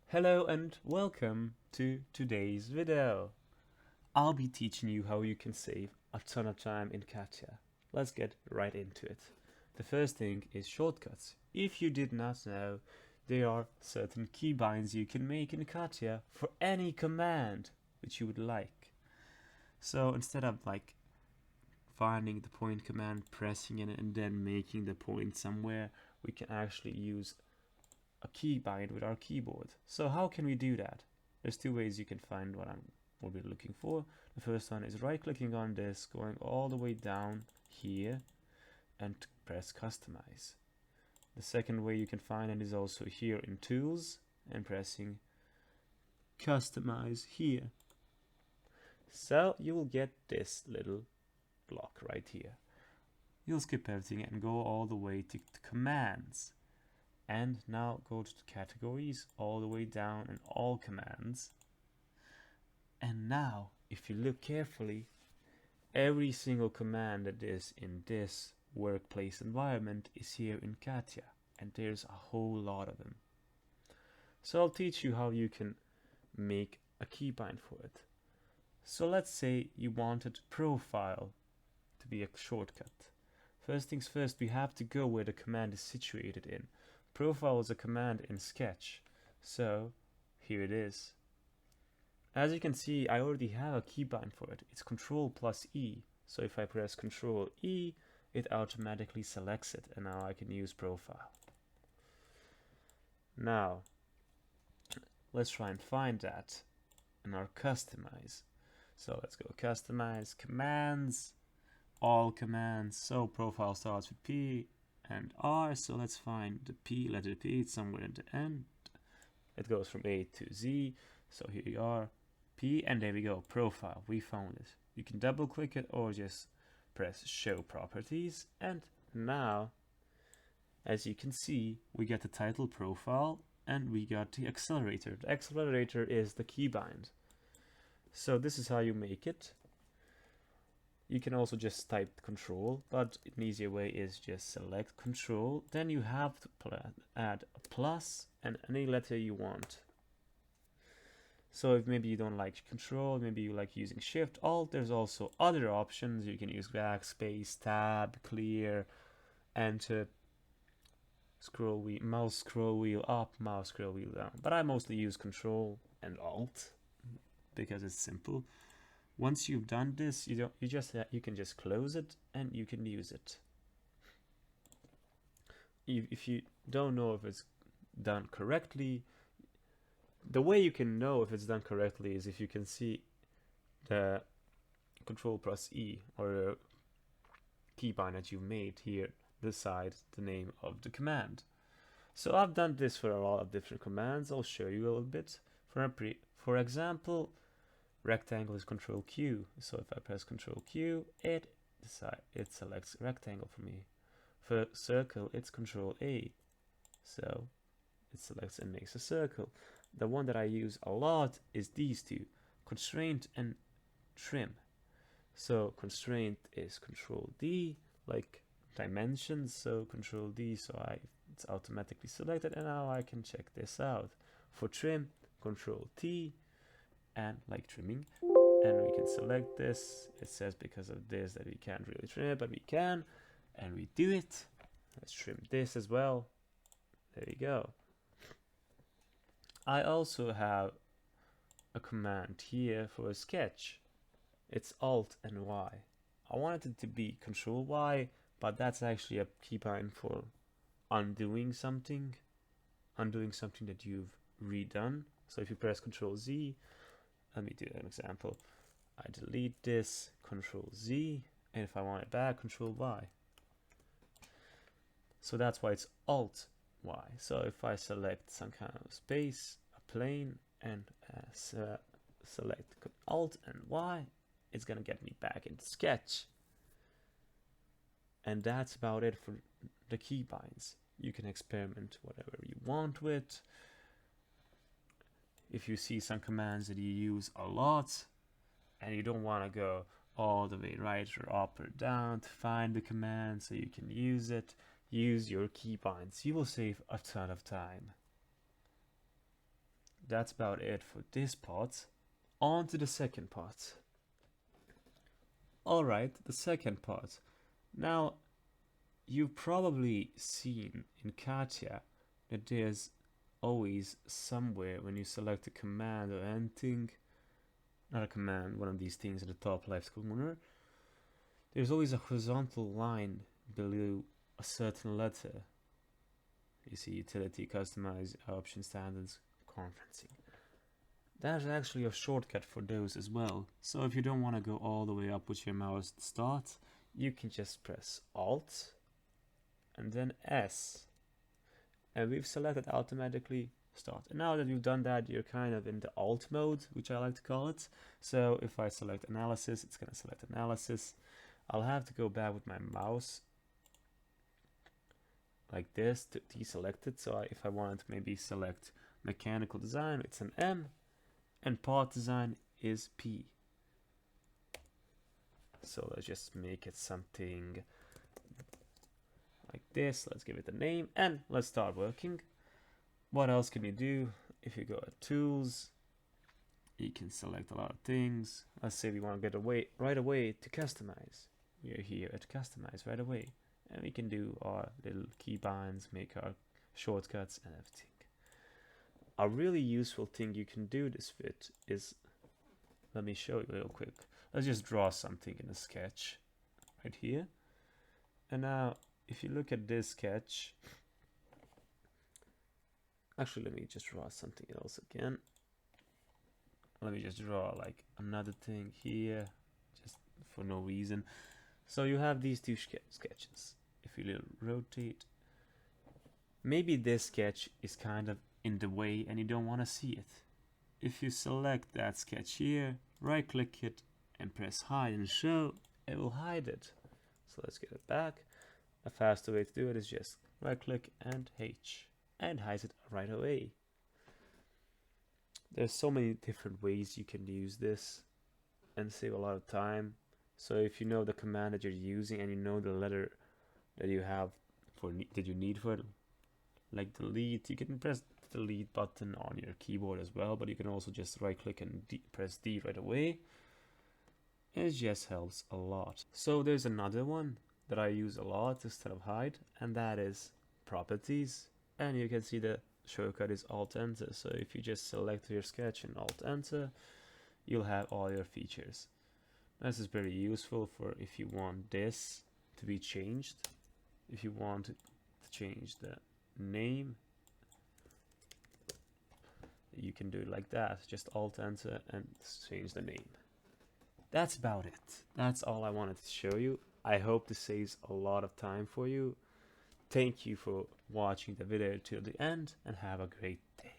Hello and welcome to today's video. I'll be teaching you how you can save a ton of time in CATIA. Let's get right into it. The first thing is shortcuts. If you did not know, there are certain keybinds you can make in CATIA for any command which you would like. So instead of finding the point command, pressing it and then making the point somewhere, we can actually use a keybind with our keyboard. So how can we do that? There's two ways you can find what we're looking for. The first one is right clicking on this, going all the way down here and press customize. The second way you can find it is also here in tools and pressing customize here. So you will get this little block right here. You'll skip everything and go all the way to commands. And now go to the categories all the way down and all commands. And now, if you look carefully, every single command that is in this workplace environment is here in CATIA, and there's a whole lot of them. So I'll teach you how you can make a keybind for it. So let's say you wanted profile to be a shortcut. First things first, we have to go where the command is situated in. Profile is a command in Sketch, so here it is. As you can see, I already have a keybind for it. It's Control plus E. So if I press Control E, it automatically selects it, and now I can use profile. Now, let's try and find that in our customize. So let's go customize, commands, all commands. So profile starts with P and R, so let's find the P, letter P, it's somewhere at the end. It goes from A to Z, so here you are, P, and there we go, profile, we found it. You can double click it or just press show properties, and now, as you can see, we get the title profile, and we got the accelerator. The accelerator is the keybind. So this is how you make it. You can also just type control, but an easier way is just select control. Then you have to add a plus and any letter you want. So if maybe you don't like control, maybe you like using shift, alt, there's also other options. You can use backspace, tab, clear, enter, scroll wheel, mouse scroll wheel up, mouse scroll wheel down. But I mostly use control and alt because it's simple. Once you've done this, you can just close it and you can use it. If you don't know if it's done correctly, the way you can know if it's done correctly is if you can see the Control plus E or the keybind that you made here beside the name of the command. So I've done this for a lot of different commands. I'll show you a little bit. For example, rectangle is Control Q. So if I press Control Q, it selects rectangle for me. For circle, it's Control A. So it selects and makes a circle. The one that I use a lot is these two, constraint and trim. So constraint is Control D, like dimensions. So Control D, so it's automatically selected, and now I can check this out. For trim, Control T, and like trimming, and we can select this. It says because of this that we can't really trim it, but we can, and we do it. Let's trim this as well. There you go. I also have a command here for a sketch. It's Alt and Y. I wanted it to be Control Y, but that's actually a keybind for undoing something that you've redone. So if you press Control Z, let me do an example. I delete this, Control Z, and if I want it back, Control Y. So that's why it's Alt Y. So if I select some kind of space, a plane, and select Alt and Y, it's gonna get me back into Sketch. And that's about it for the keybinds. You can experiment whatever you want with. If you see some commands that you use a lot and you don't want to go all the way right or up or down to find the command so you can use it, use your keybinds. You will save a ton of time. that's about it for this part. On to the second part. Alright, the second part. Now, you've probably seen in CATIA that there's always somewhere when you select a command or anything, not a command, one of these things at the top left corner, there's always a horizontal line below a certain letter. You see utility, customize, option, standards, conferencing. There's actually a shortcut for those as well. So if you don't want to go all the way up with your mouse to start, you can just press Alt and then S. And we've selected automatically start. And now that you've done that, you're kind of in the Alt mode, which I like to call it. So if I select analysis, it's going to select analysis. I'll have to go back with my mouse like this to deselect it. So if I wanted to maybe select mechanical design, it's an M, and part design is P. So let's just make it something like this. Let's give it a name and let's start working. What else can you do? If you go to tools, you can select a lot of things. Let's say we want to get right away to customize. We are here at customize right away, and we can do our little keybinds, make our shortcuts and everything. A really useful thing you can do this with is, let me show you real quick. Let's just draw something in a sketch right here. And now if you look at this sketch, actually let me just draw something else again. Let me just draw like another thing here, just for no reason. So you have these two sketches. If you rotate, maybe this sketch is kind of in the way and you don't want to see it. If you select that sketch here, right click it and press hide and show, it will hide it. So let's get it back. A faster way to do it is just right click and H and hides it right away. There's so many different ways you can use this and save a lot of time. So if you know the command that you're using and you know the letter that you have for that you need for it, like delete, you can press the delete button on your keyboard as well, but you can also just right click and press D right away. It just helps a lot. So there's another one that I use a lot instead of hide, and that is properties. And you can see the shortcut is Alt Enter. So if you just select your sketch and Alt Enter, you'll have all your features. This is very useful for if you want this to be changed. If you want to change the name, you can do it like that. Just Alt Enter and change the name. That's about it. That's all I wanted to show you. I hope this saves a lot of time for you. Thank you for watching the video till the end and have a great day.